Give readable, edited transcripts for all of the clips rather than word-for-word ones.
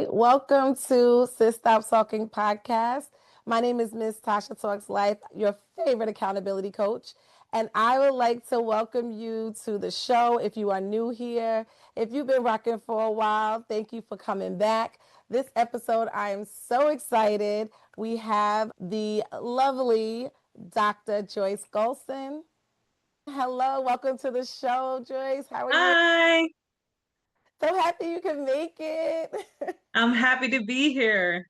Welcome to Sis Stop Talking podcast. My name is Miss Tasha Talks Life, your favorite accountability coach. And I would like to welcome you to the show if you are new here. If you've been rocking for a while, thank you for coming back. This episode, I am so excited. We have the lovely Dr. Joyce Gholson. Hello, welcome to the show, Joyce. How are you? Hi, So happy you can make it. I'm happy to be here.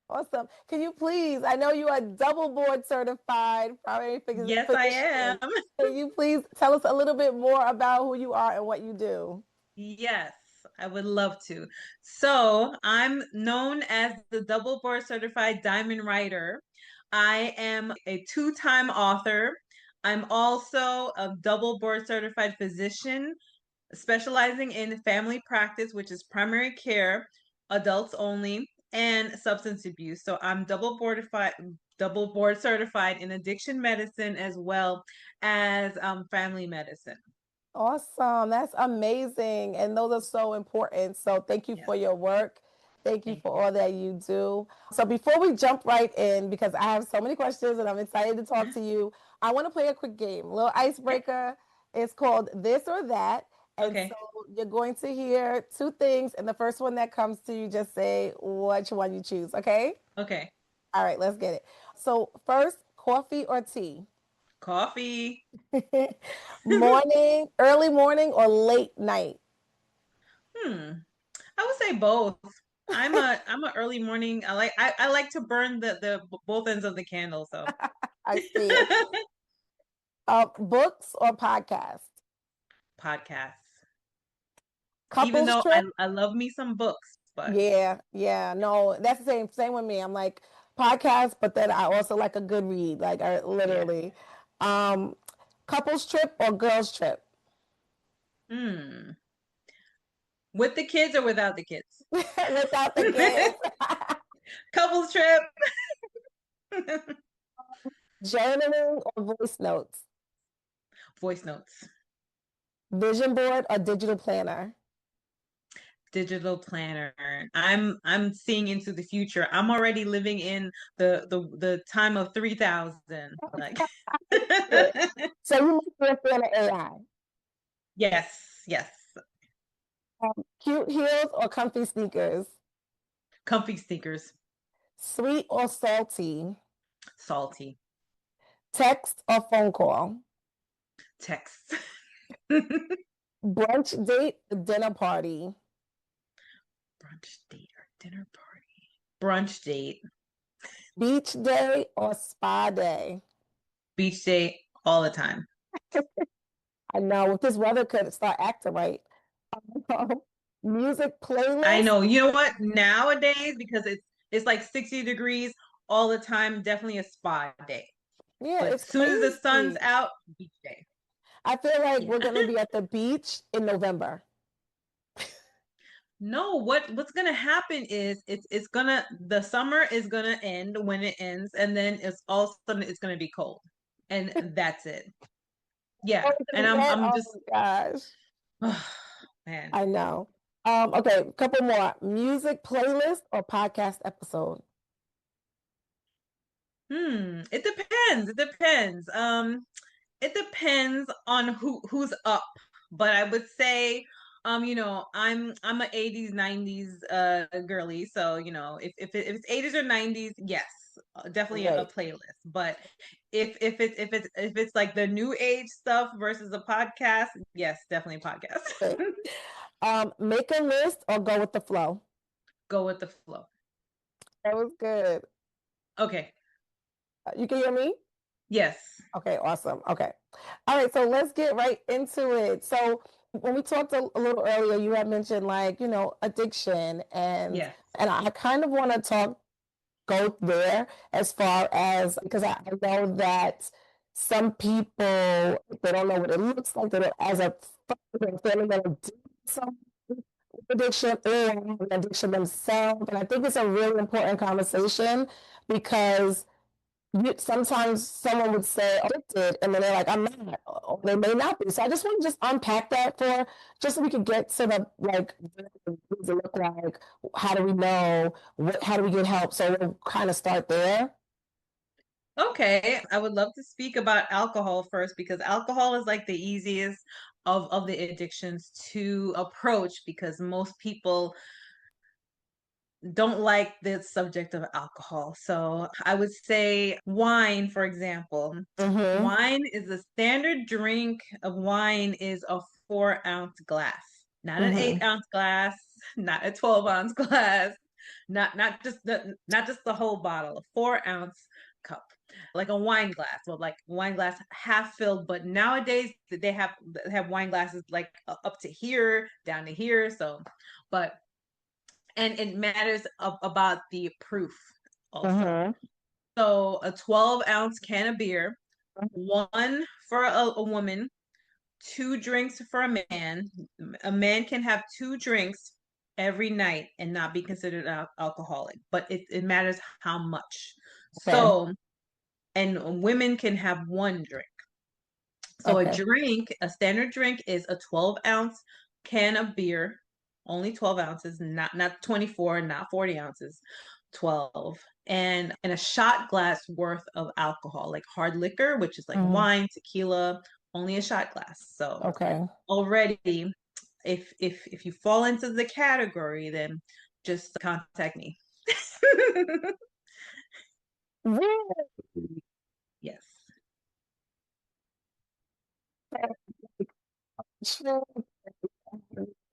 Awesome. Can you please, I know you are double board certified primary Yes, I physician. am. Can you please tell us a little bit more about who you are and what you do? Yes, I would love to. So, I'm known as the double board certified diamond writer. I am a two-time author. I'm also a double board certified physician specializing in family practice, which is primary care, adults only, and substance abuse. So I'm double board certified in addiction medicine as well as family medicine. Awesome. That's amazing. And those are so important. So thank you Yes, for your work. Thank you thank for you. all that you do. So before we jump right in, because I have so many questions and I'm excited to talk to you, I want to play a quick game, a little Okay. icebreaker. It's called This or That. And so Okay. you're going to hear two things. And the first one that comes to you, just say which one you choose. Okay. Okay. All right, let's get it. So first, coffee or tea? Coffee. Morning, early morning or late night? Hmm. I would say both. I'm a early morning. I like to burn the both ends of the candle, so I see it. Books or podcasts? podcasts. Even Couples though trip? I love me some books, but Yeah, yeah. No, that's the same with me. I'm like podcasts, but then I also like a good read, like I yeah. literally. Um, Couples trip or girls trip? Hmm. With the kids or without the kids? Without the kids. Couples trip. Journaling or voice notes? Voice notes. Vision board or digital planner? Digital planner. I'm seeing into the future. I'm already living in the time of 3000. Like So you must be a fan of AI. yes, yes. Cute heels or comfy sneakers? Comfy sneakers. Sweet or salty? Salty. Text or phone call? Text. Brunch date, dinner party? Brunch date or dinner party? Brunch date. Beach day or spa day? Beach date all the time. I know with this weather could start acting right. Music I playlist? know. You know what? Nowadays, because it's like 60 degrees all the time, definitely a spa day. Yeah, But it's as soon as the sun's crazy. out, beach day. I feel like Yeah. we're gonna be at the beach in November. No, what's gonna happen is it's gonna the summer is gonna end when it ends, and then it's all of a sudden it's gonna be cold. And that's it. Oh, Yeah. it's And gonna I'm oh just my gosh. oh, man. I know. Okay, a couple more. Music playlist or podcast episode? It depends. It depends. It depends on who's up, but I would say, I'm a 80s 90s girly, so if it's 80s or 90s, yes, definitely a Right. playlist. But if it's like the new age stuff versus a podcast, yes, definitely a Okay. podcast. Make a list or go with the flow. Go with the flow. That was good. Okay. You can hear me? Yes. Okay, awesome. Okay. All right, so let's get right into it. So when we talked a little earlier, you had mentioned like, addiction Yes. and I kind of want to go there as far as because I know that some people they don't know what it looks like. They don't, as a family that do some addiction or have an addiction themselves. And I think it's a really important conversation because sometimes someone would say addicted, and then they're like, I'm not, or they may not be. So I just want to just unpack that for just so we could get to the like what does it look like? How do we know? How do we get help? So we'll kind of start there. Okay, I would love to speak about alcohol first because alcohol is like the easiest of the addictions to approach because most people don't like the subject of alcohol. So I would say wine, for example. Mm-hmm. Wine is the standard drink of wine is a 4-ounce glass, not an Mm-hmm. 8-ounce glass, not a 12-ounce glass, not just the whole bottle, a 4-ounce cup. Like a wine glass, well, like wine glass half filled, but nowadays they have wine glasses like up to here, down to here. So, but and it matters about the proof also. Mm-hmm. So a 12-ounce can of beer, one for a woman, two drinks for a man. A man can have two drinks every night and not be considered alcoholic, but it matters how much. Okay. So, and women can have one drink. So Okay. a standard drink is a 12-ounce can of beer, only 12 ounces, not 24, not 40 ounces, 12. And a shot glass worth of alcohol, like hard liquor, which is like Mm-hmm. wine, tequila, only a shot glass. So Okay. already if you fall into the category, then just contact me. Really? Yes. True.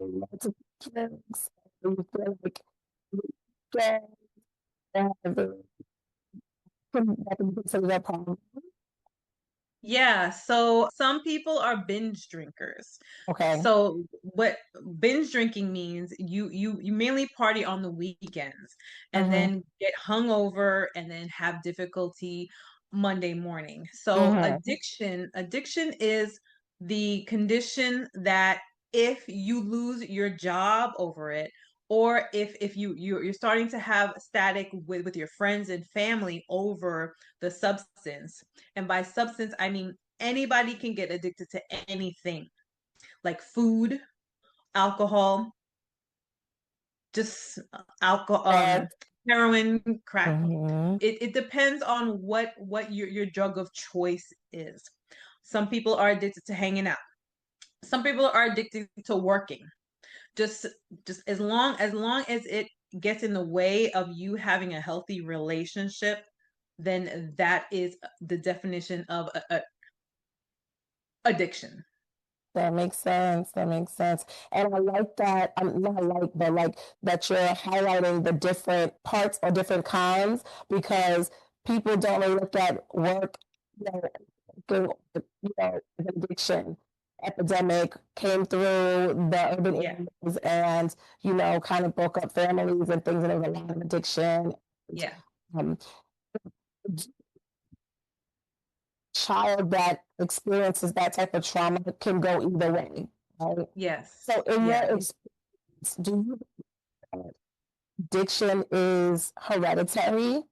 Lots of drinks. You feel like you can have that can be considered a problem. Yeah, so some people are binge drinkers. Okay. So what binge drinking means, you mainly party on the weekends and Mm-hmm. then get hungover and then have difficulty Monday morning. So Mm-hmm. addiction is the condition that if you lose your job over it, or if you're starting to have static with your friends and family over the substance, and by substance, I mean anybody can get addicted to anything like food, alcohol, just alcohol, That. heroin, crack. Mm-hmm. It depends on what your drug of choice is. Some people are addicted to hanging out. Some people are addicted to working. Just just as long as it gets in the way of you having a healthy relationship, then that is the definition of addiction. That makes sense. That makes sense. And I like that. I'm not like, but like that you're highlighting the different parts or different kinds because people don't really look at work, you know, the addiction epidemic came through the urban Yeah, areas and, kind of broke up families and things, and there was a lot of addiction. yeah, Um, child that experiences that type of trauma can go either way, right? yes, So, in your yeah. experience, do you think addiction is hereditary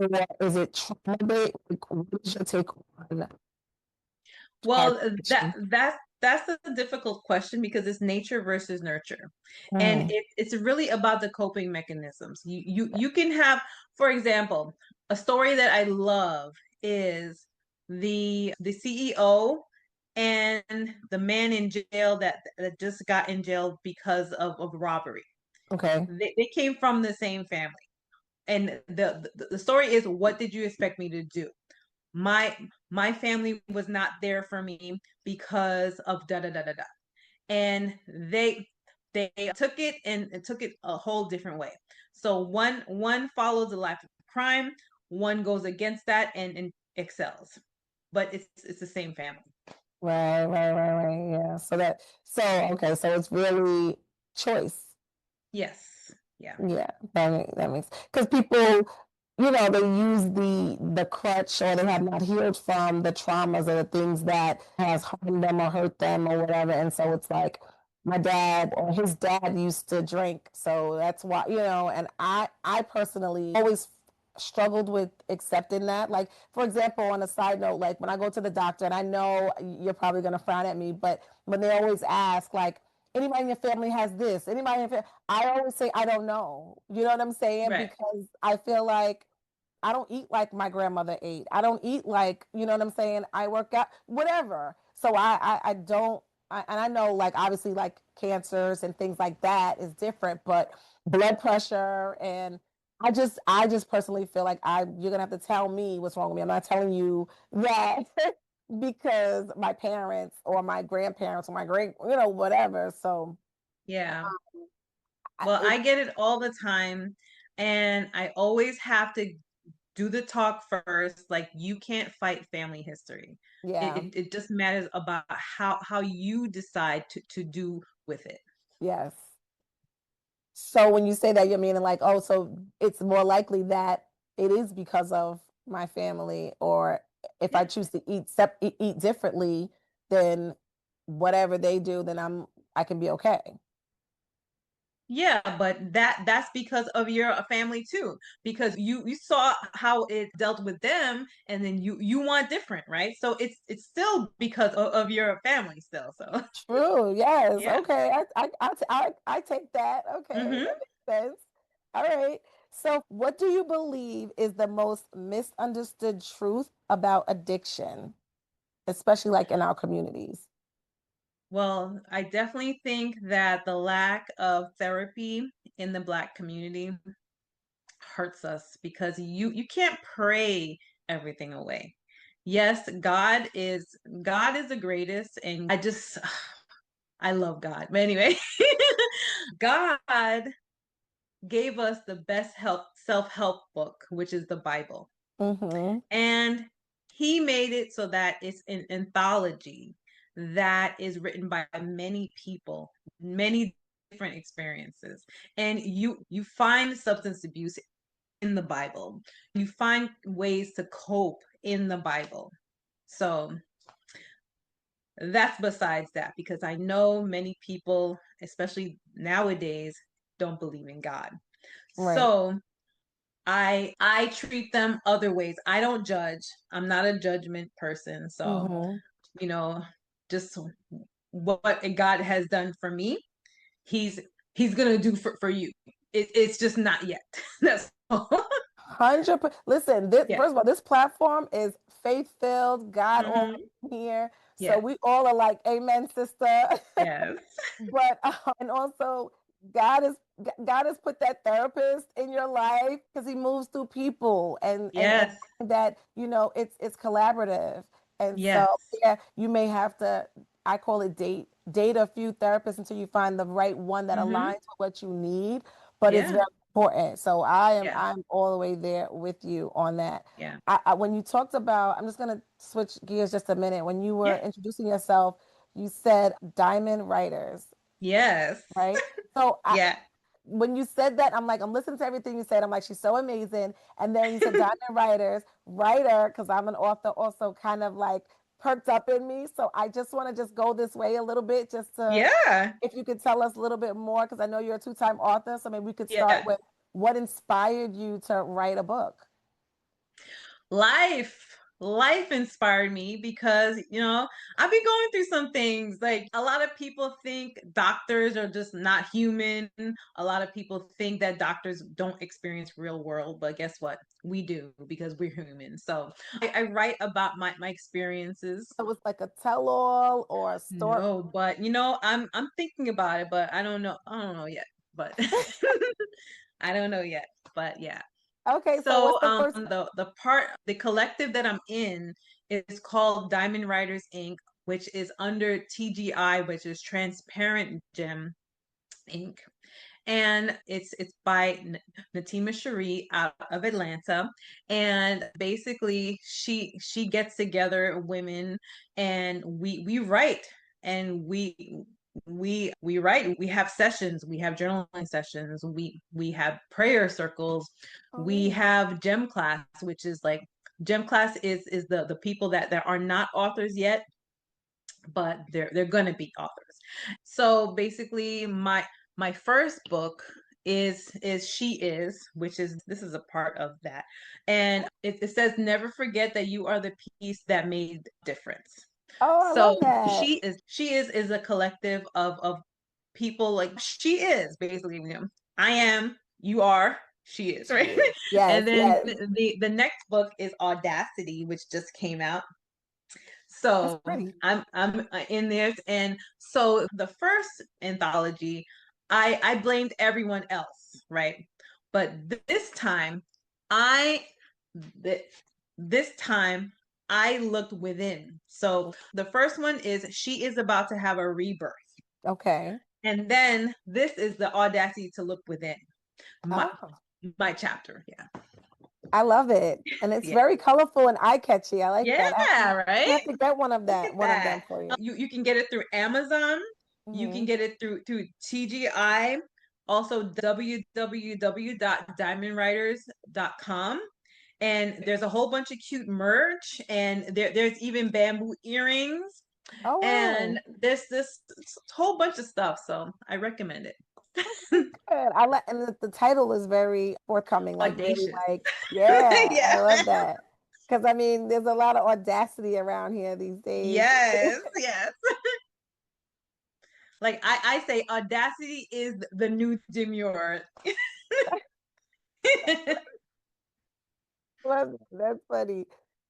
or is it trauma based? Like, what is your take on child Well, addiction? that's a difficult question because it's nature versus nurture, and Mm, it's really about the coping mechanisms. You can have, for example, a story that I love is the CEO and the man in jail that just got in jail because of robbery. okay, They came from the same family, and the story is, what did you expect me to do? My family was not there for me because of da da da da da, and they took it a whole different way. So one follows a life of crime, one goes against that and excels, but it's the same family. right, yeah. Okay, so it's really choice. Yes, yeah, Yeah, that makes because people, they use the crutch or they have not healed from the traumas or the things that has harmed them or hurt them or whatever, and so it's like my dad or his dad used to drink, so that's why, and I personally always struggled with accepting that. Like, for example, on a side note, like when I go to the doctor, and I know you're probably going to frown at me, but when they always ask, like, anybody in your family has this, anybody in your family, I always say, I don't know. You know what I'm saying? Right. Because I feel like I don't eat like my grandmother ate. I don't eat like, you know what I'm saying? I work out, whatever. So I don't, and I know like obviously like cancers and things like that is different, but blood pressure and I just personally feel like you're gonna have to tell me what's wrong with me. I'm not telling you that because my parents or my grandparents or my great, whatever. So Yeah. Well, it, I get it all the time, and I always have to do the talk first. Like, you can't fight family history. It yeah, it, it just matters about how you decide to do with it. yes. So when you say that, you're meaning like, oh, so it's more likely that it is because of my family, or if I Yeah. choose to eat differently than whatever they do, then I can be okay. Yeah, but that's because of your family too. Because you saw how it dealt with them, and then you want different, right? So it's still because of your family still. So True. Yes. yeah. Okay. I take that. Okay, Hmm. that makes sense. All right. So, what do you believe is the most misunderstood truth about addiction, especially like in our communities? Well, I definitely think that the lack of therapy in the Black community hurts us because you can't pray everything away. Yes, God is the greatest, and I love God. But anyway, God gave us the best help self-help book, which is the Bible. Mm-hmm. And he made it so that it's an anthology that is written by many people, many different experiences. And you find substance abuse in the Bible. You find ways to cope in the Bible. So that's besides that, because I know many people, especially nowadays, don't believe in God. Right. So I treat them other ways. I don't judge. I'm not a judgment person. So, Mm-hmm. you know, just what God has done for me, he's he's gonna do for you. It's just not yet. That's all. 100%. Listen, Yeah. first of all, this platform is faith-filled, God all Hmm. here. So Yes. we all are like, amen, sister. Yes. But and also God is God has put that therapist in your life because he moves through people and Yes. that it's collaborative. And so Yes. yeah, you may have to, I call it date a few therapists until you find the right one that aligns Hmm. with what you need, but it's Yeah. very important. So Yeah. I'm all the way there with you on that. Yeah. When you talked about, I'm just gonna switch gears just a minute. When you were Yeah. introducing yourself, you said diamond writers, Yes. right? So Yeah. when you said that, I'm like, I'm listening to everything you said. I'm like, she's so amazing. And then you said diamond writer, because I'm an author, also kind of like perked up in me. So I just want to just go this way a little bit, just to, Yeah. if you could tell us a little bit more, because I know you're a two-time author. So maybe we could start Yeah. with what inspired you to write a book. Life inspired me because I've been going through some things. Like, a lot of people think doctors are just not human. A lot of people think that doctors don't experience real world, but guess what, we do, because we're human. So I write about my experiences. It was like a tell-all or a story. No, but I'm thinking about it, but I don't know yet, but I don't know yet, but yeah. Okay, so what's So the first? the collective that I'm in is called Diamond Writers Inc., which is under TGI, which is Transparent Gem Inc. And it's by Natima Cherie out of Atlanta. And basically she gets together women, and we write, and we write. We have sessions, we have journaling sessions, we have prayer circles, Oh, we really? have gem class, which is like, gem class is the people that are not authors yet, but they're gonna be authors. So basically, my first book is she is, which is this is a part of that. And it says never forget that you are the piece that made difference. Oh, I So love that. she is a collective of people like she is basically, I am, you are, she is, She right? is. Yes, And then yes. the next book is Audacity, which just came out. That's So pretty. I'm in there, and so the first anthology, I blamed everyone else, right? But this time, I th- this time I looked within. So the first one is she is about to have a rebirth, Okay. and then this is the audacity to look within. My Oh, my chapter, yeah, I love it. And it's yeah, very colorful and eye-catchy. I like that. yeah, I right. have to get one of Look at one of them that. for you. You can get it through Amazon. You can Hmm. get it through TGI, also www.diamondwriters.com. And there's a whole bunch of cute merch, and there's even bamboo earrings, Oh, and wow. there's this whole bunch of stuff. So I recommend it. Okay, good. I like, and the title is very forthcoming, like really Audacious. like, yeah, I Yeah. love that. Because I mean, there's a lot of audacity around here these days. Yes, yes. Like I say, audacity is the new demure. That's funny.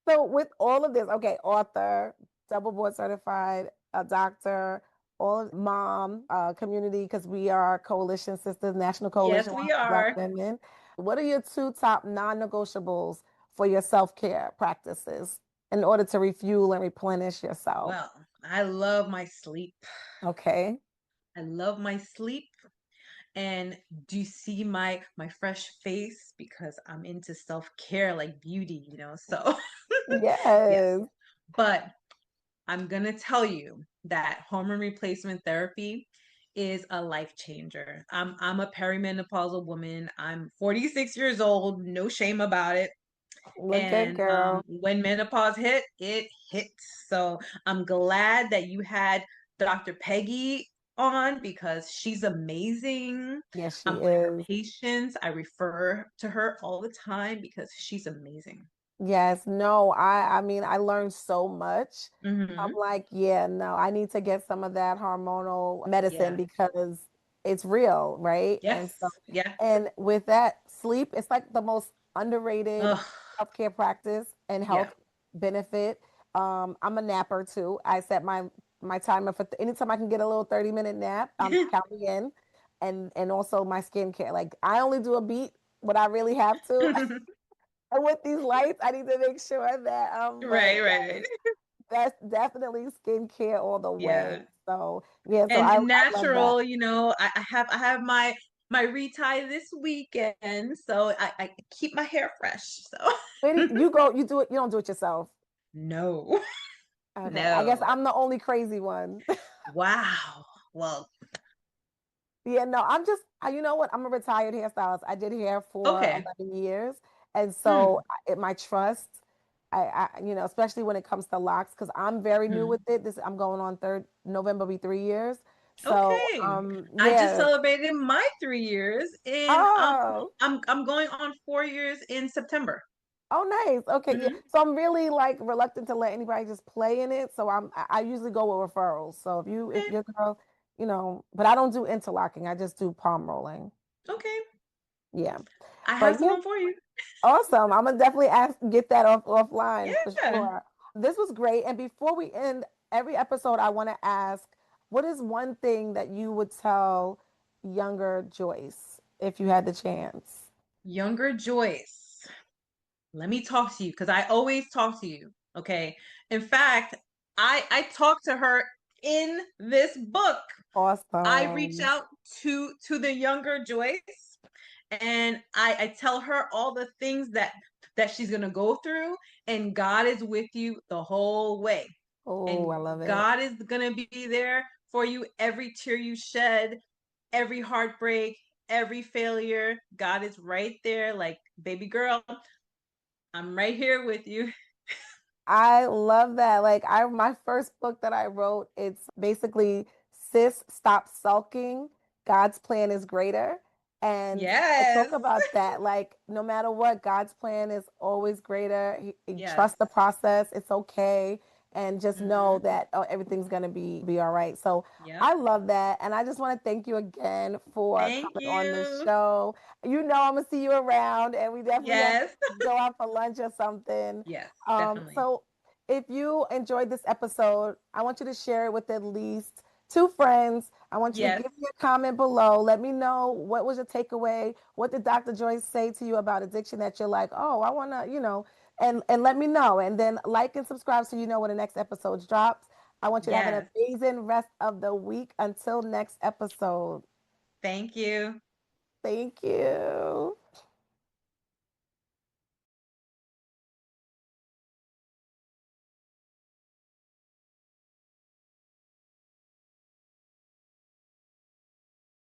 So with all of this, okay, author, double board certified, a doctor, all of mom, community, because we are Coalition Sisters, National Yes, Coalition we for Black are. Women. What are your two top non-negotiables for your self-care practices in order to refuel and replenish yourself? Well, I love my sleep. Okay. I love my sleep. And do you see my fresh face? Because I'm into self-care, like beauty. So yes. Yes. But I'm gonna tell you that hormone replacement therapy is a life changer. I'm a perimenopausal woman. I'm 46 years old, no shame about it. Look good, And girl. when menopause hit, it hits. So I'm glad that you had Dr. Peggy on because she's amazing. Yes, she One of her is. patients, I refer to her all the time because she's amazing. Yes, no, I mean I learned so much. I'm Hmm. like, yeah, no, I need to get some of that hormonal medicine Yeah. because it's real, right? And so Yes. Yeah. and with that sleep, it's like the most underrated Ugh. self-care practice and Yeah. health benefit. I'm a napper too. I set my timer for anytime I can get a little 30-minute nap, I'm counting in. And also my skincare. Like I only do a beat when I really have to. And with these lights, I need to make sure that but Right, right. that's definitely skincare all the way. Yeah. So yeah, so I And love that. natural, I have my retie this weekend, so I keep my hair fresh. So Where do you go, you do it, you don't do it yourself. no, Okay. I guess no. I'm the only crazy one. Wow. Well, Yeah, no, I'm just, you know what? I'm a retired hairstylist. I did hair for okay. 11 years. And Hmm. so my trust, especially when it comes to locks, because I'm very new with Hmm. it. I'm going on third November, be 3 years. So, Okay. I just yeah. celebrated my 3 years, and Oh, I'm going on 4 years in September. oh, nice. Okay, yeah. Hmm. So I'm really like reluctant to let anybody just play in it. So I usually go with referrals. So if Okay. your girl, but I don't do interlocking. I just do palm rolling. Okay. Yeah. I have But yeah, someone for you. awesome. I'm gonna definitely get that offline for Yeah. sure. This was great. And before we end every episode, I want to ask, what is one thing that you would tell younger Joyce if you had the chance? Younger Joyce. Let me talk to you because I always talk to you. Okay. In fact, I talked to her in this book. I reach Awesome. out to the younger Joyce, and I tell her all the things that she's gonna go through, and God is with you the whole way. Oh, And I love it. God is gonna be there for you every tear you shed, every heartbreak, every failure. God is right there, like, baby girl, I'm right here with you. I love that. Like my first book that I wrote, it's basically sis, stop sulking. God's plan is greater. And I Yes. talk about that. Like, no matter what, God's plan is always greater. Yes. Trust the process. It's okay. And just know Hmm. that everything's going to be all right. So Yep. I love that. And I just want to thank you again for Thank coming on the you. show. You know, I'm going to see you around, and we definitely have to Yes. go out for lunch or something. Yes, definitely. So if you enjoyed this episode, I want you to share it with at least two friends. I want you to Yes. give me a comment below. Let me know what was your takeaway. What did Dr. Joyce say to you about addiction that you're like, oh, I want to, and let me know. And then like and subscribe so you know when the next episode drops. I want you to have an Yes. amazing rest of the week until next episode. Thank you. Thank you.